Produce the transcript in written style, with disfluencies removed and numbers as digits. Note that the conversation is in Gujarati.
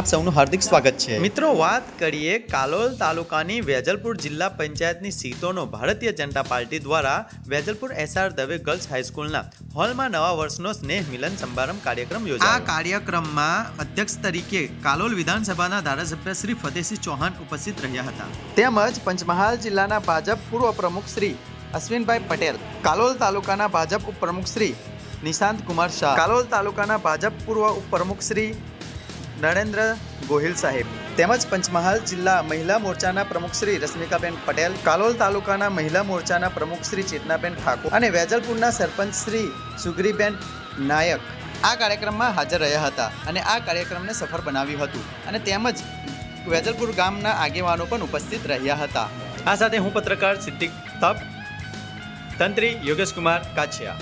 આપ સૌનું હાર્દિક સ્વાગત છે। મિત્રો, વાત કરીએ કાલોલ તાલુકાની વેજલપુર જિલ્લા પંચાયતની સીટોનો ભારતીય જનતા પાર્ટી દ્વારા વેજલપુર SR દવે ગર્લ્સ હાઈસ્કૂલના હોલમાં નવા વર્ષનો સ્નેહ મિલન સમારંભ કાર્યક્રમ યોજાયો। આ કાર્યક્રમમાં અધ્યક્ષ તરીકે કાલોલ વિધાનસભાના ધારાસભ્ય શ્રી ફતેહસિંહ ચૌહાણ ઉપસ્થિત રહ્યા હતા, તેમજ પંચમહાલ જિલ્લાના ભાજપ પૂર્વ પ્રમુખ શ્રી અશ્વિનભાઈ પટેલ, કાલોલ તાલુકાના ભાજપ ઉપપ્રમુખ શ્રી નિશાંત કુમાર શાહ, કાલોલ તાલુકાના ભાજપ પૂર્વ ઉપપ્રમુખ શ્રી નરેન્દ્ર ગોહિલ સાહેબ, તેમજ પંચમહાલ જિલ્લા મહિલા મોરચાના પ્રમુખ શ્રી રશ્મિકાબેન પટેલ, કાલોલ તાલુકાના મહિલા મોરચાના પ્રમુખ શ્રી ચેતનાબેન ઠાકોર અને વેજલપુરના સરપંચ શ્રી સુગ્રીબેન નાયક આ કાર્યક્રમમાં હાજર રહ્યા હતા અને આ કાર્યક્રમને સફળ બનાવ્યું હતું અને તેમજ વેજલપુર ગામના આગેવાનો પણ ઉપસ્થિત રહ્યા હતા। આ સાથે હું પત્રકાર સિદ્દીક તપ, તંત્રી યોગેશ કુમાર કાછિયા।